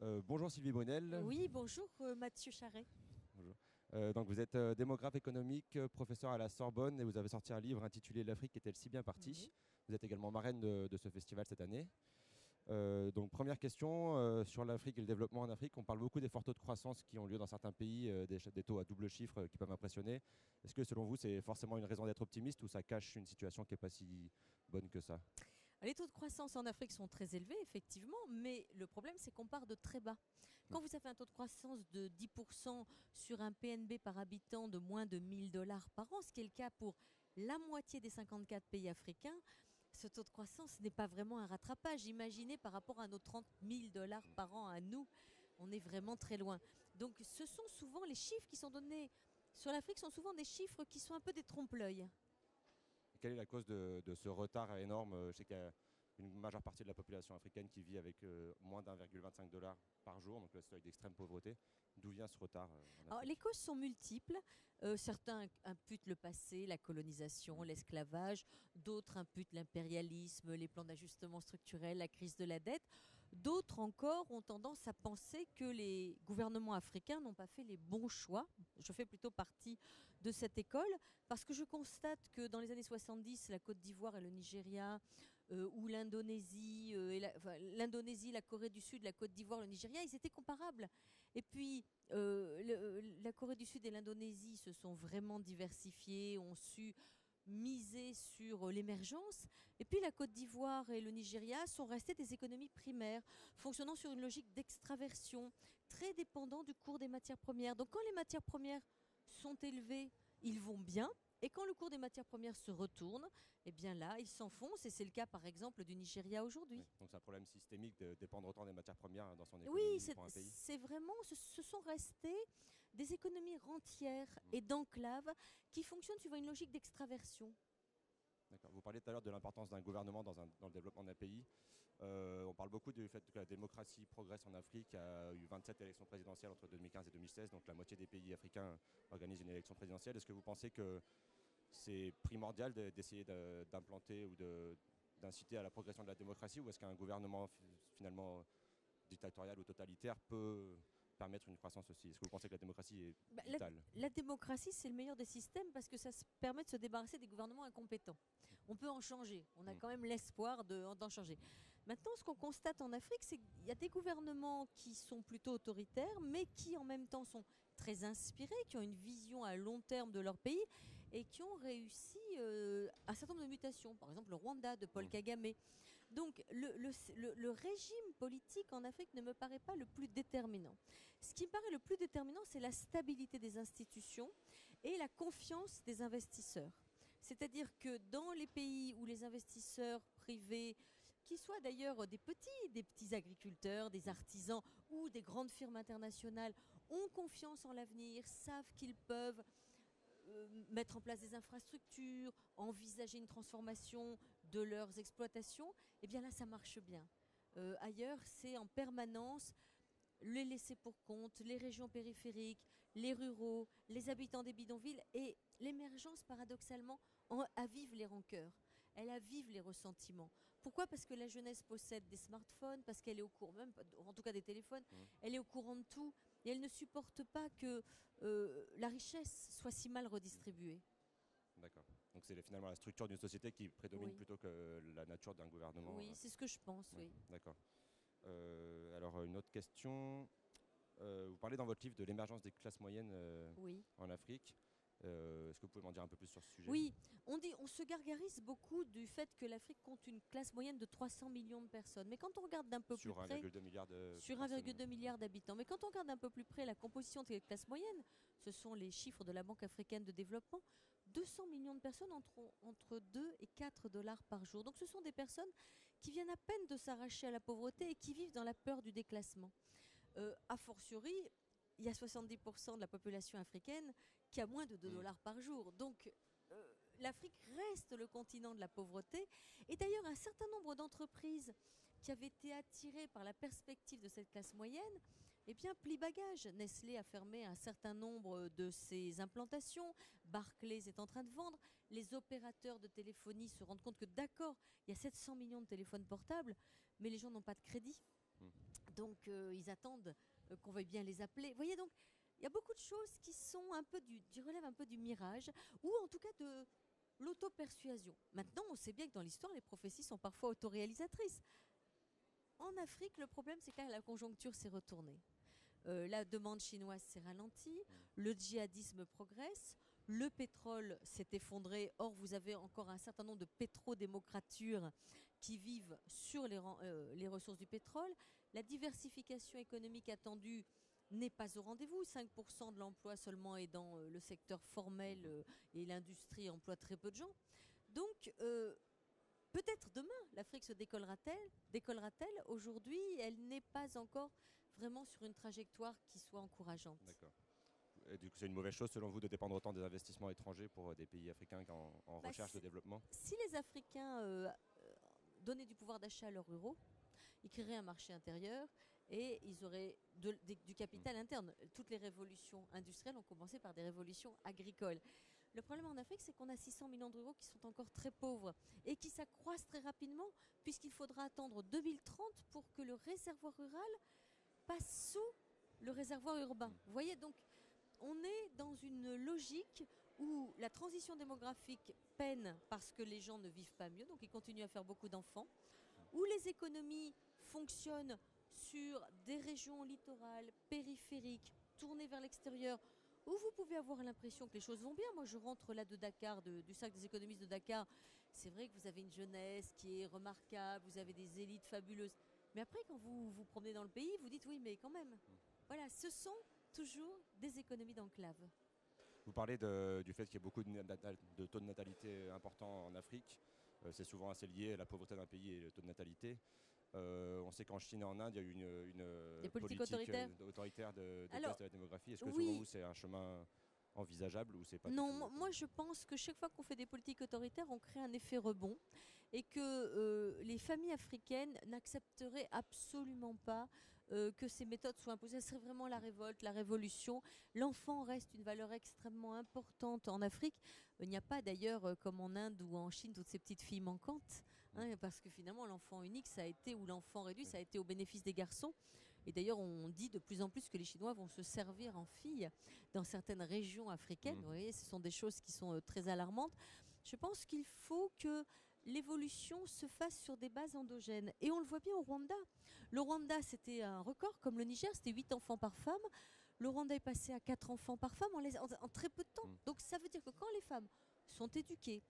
Bonjour Sylvie Brunel. Oui, bonjour Mathieu Charret. Bonjour. Donc vous êtes démographe économique, professeur à la Sorbonne et vous avez sorti un livre intitulé L'Afrique est-elle si bien partie. Oui. Vous êtes également marraine de ce festival cette année. Donc première question sur l'Afrique et le développement en Afrique. On parle beaucoup des forts taux de croissance qui ont lieu dans certains pays, des taux à double chiffre qui peuvent impressionner. Est-ce que selon vous c'est forcément une raison d'être optimiste ou ça cache une situation qui n'est pas si bonne que ça? Les taux de croissance en Afrique sont très élevés, effectivement, mais le problème, c'est qu'on part de très bas. Quand vous avez un taux de croissance de 10% sur un PNB par habitant de moins de 1000 dollars par an, ce qui est le cas pour la moitié des 54 pays africains, ce taux de croissance n'est pas vraiment un rattrapage. Imaginez par rapport à nos 30 000 dollars par an à nous, on est vraiment très loin. Donc ce sont souvent les chiffres qui sont donnés sur l'Afrique, sont souvent des chiffres qui sont un peu des trompe-l'œil. Quelle est la cause de ce retard énorme? Je sais qu'il y a une majeure partie de la population africaine qui vit avec moins d'1,25 $ par jour, donc le seuil d'extrême pauvreté. D'où vient ce retard en Alors, les Afrique? causes sont multiples. Certains imputent le passé, la colonisation, l'esclavage. D'autres imputent l'impérialisme, les plans d'ajustement structurel, la crise de la dette. D'autres encore ont tendance à penser que les gouvernements africains n'ont pas fait les bons choix. Je fais plutôt partie de cette école parce que je constate que dans les années 70, la Côte d'Ivoire et le Nigeria, ou l'Indonésie, l'Indonésie, la Corée du Sud, la Côte d'Ivoire, le Nigeria, ils étaient comparables. Et puis, la Corée du Sud et l'Indonésie se sont vraiment diversifiés, ont su miser sur l'émergence. Et puis la Côte d'Ivoire et le Nigeria sont restés des économies primaires, fonctionnant sur une logique d'extraversion, très dépendant du cours des matières premières. Donc quand les matières premières sont élevées, ils vont bien. Et quand le cours des matières premières se retourne, eh bien là, ils s'enfoncent. Et c'est le cas, par exemple, du Nigeria aujourd'hui. Oui, donc c'est un problème systémique de dépendre autant des matières premières dans son Oui, économie pour un pays. c'est vraiment, ce sont restés des économies rentières et d'enclaves qui fonctionnent suivant une logique d'extraversion. D'accord. Vous parliez tout à l'heure de l'importance d'un gouvernement dans le développement d'un pays. On parle beaucoup du fait que la démocratie progresse en Afrique. Il y a eu 27 élections présidentielles entre 2015 et 2016, donc la moitié des pays africains organisent une élection présidentielle. Est-ce que vous pensez que c'est primordial d'essayer d'implanter ou d'inciter à la progression de la démocratie, ou est-ce qu'un gouvernement finalement dictatorial ou totalitaire peut permettre une croissance aussi? Est-ce que vous pensez que la démocratie est Bah, vitale? la démocratie, c'est le meilleur des systèmes parce que ça permet de se débarrasser des gouvernements incompétents. On peut en changer. On a quand même l'espoir d'en changer. Maintenant, ce qu'on constate en Afrique, c'est qu'il y a des gouvernements qui sont plutôt autoritaires, mais qui en même temps sont très inspirés, qui ont une vision à long terme de leur pays et qui ont réussi un certain nombre de mutations. Par exemple, le Rwanda de Paul Kagame. Donc, le régime politique en Afrique ne me paraît pas le plus déterminant. Ce qui me paraît le plus déterminant, c'est la stabilité des institutions et la confiance des investisseurs. C'est-à-dire que dans les pays où les investisseurs privés, qui soient d'ailleurs des petits agriculteurs, des artisans ou des grandes firmes internationales, ont confiance en l'avenir, savent qu'ils peuvent mettre en place des infrastructures, envisager une transformation de leurs exploitations, eh bien là, ça marche bien. Ailleurs, c'est en permanence les laissés pour compte, les régions périphériques, les ruraux, les habitants des bidonvilles. Et l'émergence, paradoxalement, avive les rancœurs. Elle avive les ressentiments. Pourquoi? Parce que la jeunesse possède des smartphones, parce qu'elle est au courant, même en tout cas des téléphones, elle est au courant de tout. Et elle ne supporte pas que la richesse soit si mal redistribuée. D'accord. Donc c'est finalement la structure d'une société qui prédomine Oui, plutôt que la nature d'un gouvernement. oui, c'est ce que je pense, Ouais, oui. d'accord. Alors une autre question. Vous parlez dans votre livre de l'émergence des classes moyennes Oui. en Afrique. Est-ce que vous pouvez m'en dire un peu plus sur ce sujet? Oui, on se gargarise beaucoup du fait que l'Afrique compte une classe moyenne de 300 millions de personnes. Mais quand on regarde d'un peu plus Sur près, 1,2 milliard de sur personnes. 1,2 milliard d'habitants, mais quand on regarde un peu plus près la composition de cette classe moyenne, ce sont les chiffres de la Banque africaine de développement, 200 millions de personnes entre 2 et 4 dollars par jour. Donc ce sont des personnes qui viennent à peine de s'arracher à la pauvreté et qui vivent dans la peur du déclassement. A fortiori, il y a 70% de la population africaine qui a moins de 2 dollars par jour. Donc, l'Afrique reste le continent de la pauvreté. Et d'ailleurs, un certain nombre d'entreprises qui avaient été attirées par la perspective de cette classe moyenne, eh bien, plient bagage. Nestlé a fermé un certain nombre de ses implantations. Barclays est en train de vendre. Les opérateurs de téléphonie se rendent compte que, d'accord, il y a 700 millions de téléphones portables, mais les gens n'ont pas de crédit. Donc ils attendent qu'on veuille bien les appeler. Vous voyez, donc il y a beaucoup de choses qui sont un peu qui relèvent un peu du mirage, ou en tout cas de l'auto-persuasion. Maintenant, on sait bien que dans l'histoire, les prophéties sont parfois autoréalisatrices. En Afrique, le problème, c'est que là, la conjoncture s'est retournée. La demande chinoise s'est ralentie, le djihadisme progresse, le pétrole s'est effondré. Or, vous avez encore un certain nombre de pétrodémocratures qui vivent sur les ressources du pétrole. La diversification économique attendue n'est pas au rendez-vous. 5% de l'emploi seulement est dans le secteur formel et l'industrie emploie très peu de gens. Donc, peut-être demain, l'Afrique se décollera-t-elle. Aujourd'hui, elle n'est pas encore vraiment sur une trajectoire qui soit encourageante. D'accord. Et du coup, c'est une mauvaise chose selon vous de dépendre autant des investissements étrangers pour des pays africains en recherche de développement? Si les Africains donnaient du pouvoir d'achat à leurs ruraux, ils créeraient un marché intérieur et ils auraient du capital interne. Toutes les révolutions industrielles ont commencé par des révolutions agricoles. Le problème en Afrique, c'est qu'on a 600 millions de ruraux qui sont encore très pauvres et qui s'accroissent très rapidement, puisqu'il faudra attendre 2030 pour que le réservoir rural passe sous le réservoir urbain. Vous voyez, donc on est dans une logique où la transition démographique peine parce que les gens ne vivent pas mieux, donc ils continuent à faire beaucoup d'enfants, où les économies fonctionnent sur des régions littorales, périphériques, tournées vers l'extérieur, où vous pouvez avoir l'impression que les choses vont bien. Moi, je rentre là de Dakar, du cercle des économistes de Dakar. C'est vrai que vous avez une jeunesse qui est remarquable, vous avez des élites fabuleuses. Mais après, quand vous vous promenez dans le pays, vous dites oui, mais quand même. Voilà, ce sont toujours des économies d'enclave. Vous parlez du fait qu'il y a beaucoup de taux de natalité importants en Afrique. C'est souvent assez lié à la pauvreté d'un pays et le taux de natalité. On sait qu'en Chine et en Inde, il y a eu une politique autoritaire de baisse de la démographie. Est-ce que oui, selon vous, c'est un chemin envisageable ou c'est pas? Non, moi je pense que chaque fois qu'on fait des politiques autoritaires, on crée un effet rebond et que les familles africaines n'accepteraient absolument pas que ces méthodes soient imposées. Ce serait vraiment la révolte, la révolution. L'enfant reste une valeur extrêmement importante en Afrique. Il n'y a pas d'ailleurs, comme en Inde ou en Chine, toutes ces petites filles manquantes, hein, parce que finalement l'enfant unique, ça a été, ou l'enfant réduit, ça a été au bénéfice des garçons. Et d'ailleurs, on dit de plus en plus que les Chinois vont se servir en filles dans certaines régions africaines. Vous voyez, ce sont des choses qui sont très alarmantes. Je pense qu'il faut que l'évolution se fasse sur des bases endogènes. Et on le voit bien au Rwanda. Le Rwanda, c'était un record, comme le Niger, c'était 8 enfants par femme. Le Rwanda est passé à 4 enfants par femme en très peu de temps. Donc ça veut dire que quand les femmes sont éduquées,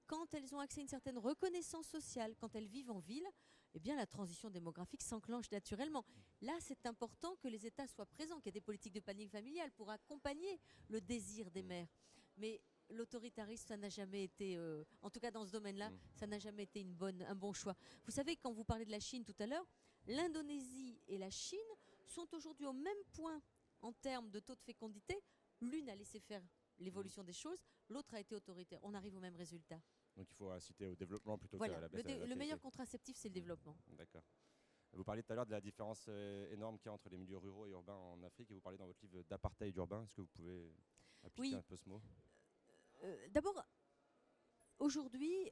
quand elles ont accès à une certaine reconnaissance sociale, quand elles vivent en ville, eh bien la transition démographique s'enclenche naturellement. Là, c'est important que les États soient présents, qu'il y ait des politiques de planning familial pour accompagner le désir des mères. Mais l'autoritarisme, ça n'a jamais été, en tout cas dans ce domaine-là, ça n'a jamais été un bon choix. Vous savez, quand vous parlez de la Chine tout à l'heure, l'Indonésie et la Chine sont aujourd'hui au même point en termes de taux de fécondité. L'une a laissé faire l'évolution des choses, l'autre a été autoritaire. On arrive au même résultat. Donc il faut inciter au développement plutôt voilà, qu'à la baisse de la natalité. Le meilleur contraceptif, c'est le développement. D'accord. Vous parliez tout à l'heure de la différence énorme qu'il y a entre les milieux ruraux et urbains en Afrique, et vous parlez dans votre livre d'apartheid urbain. Est-ce que vous pouvez appliquer un peu ce mot? D'abord, aujourd'hui,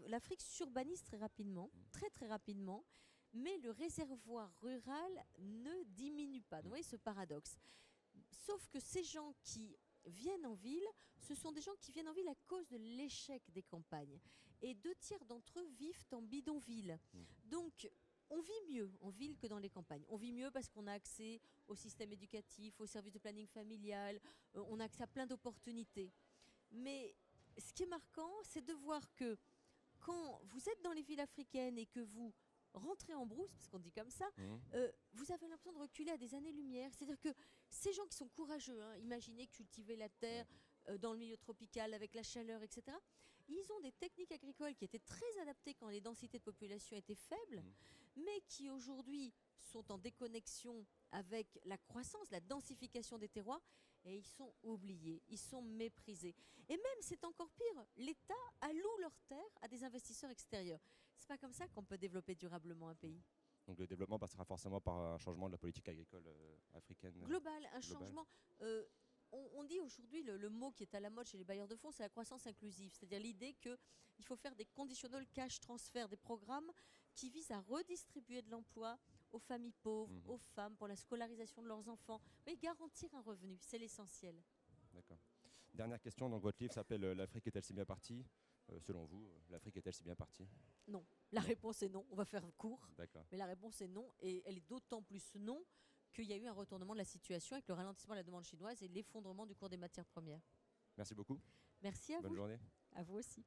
l'Afrique s'urbanise très rapidement, très rapidement, mais le réservoir rural ne diminue pas. Vous voyez ce paradoxe. Sauf que ces gens qui viennent en ville, ce sont des gens qui viennent en ville à cause de l'échec des campagnes. Et 2/3 d'entre eux vivent en bidonville. Donc, on vit mieux en ville que dans les campagnes. On vit mieux parce qu'on a accès au système éducatif, aux services de planning familial, on a accès à plein d'opportunités. Mais ce qui est marquant, c'est de voir que quand vous êtes dans les villes africaines et que vous rentrez en brousse, parce qu'on dit comme ça, vous avez l'impression de reculer à des années-lumière. C'est-à-dire que ces gens qui sont courageux, hein, imaginez cultiver la terre dans le milieu tropical avec la chaleur, etc., ils ont des techniques agricoles qui étaient très adaptées quand les densités de population étaient faibles, mais qui aujourd'hui sont en déconnexion avec la croissance, la densification des terroirs, et ils sont oubliés, ils sont méprisés. Et même, c'est encore pire, l'État alloue leurs terres à des investisseurs extérieurs. C'est pas comme ça qu'on peut développer durablement un pays. Donc le développement passera forcément par un changement de la politique agricole africaine. Global, un changement. On dit aujourd'hui, le mot qui est à la mode chez les bailleurs de fonds, c'est la croissance inclusive. C'est-à-dire l'idée qu'il faut faire des conditional cash transfer, des programmes qui visent à redistribuer de l'emploi aux familles pauvres, Mhm. aux femmes, pour la scolarisation de leurs enfants. Mais garantir un revenu, c'est l'essentiel. D'accord. Dernière question, donc votre livre s'appelle L'Afrique est-elle si bien partie? Selon vous, l'Afrique est-elle si bien partie? Non. La Non. réponse est non. On va faire court. D'accord. Mais la réponse est non. Et elle est d'autant plus non qu'il y a eu un retournement de la situation avec le ralentissement de la demande chinoise et l'effondrement du cours des matières premières. Merci beaucoup. Merci à Bonne vous. journée. À vous aussi.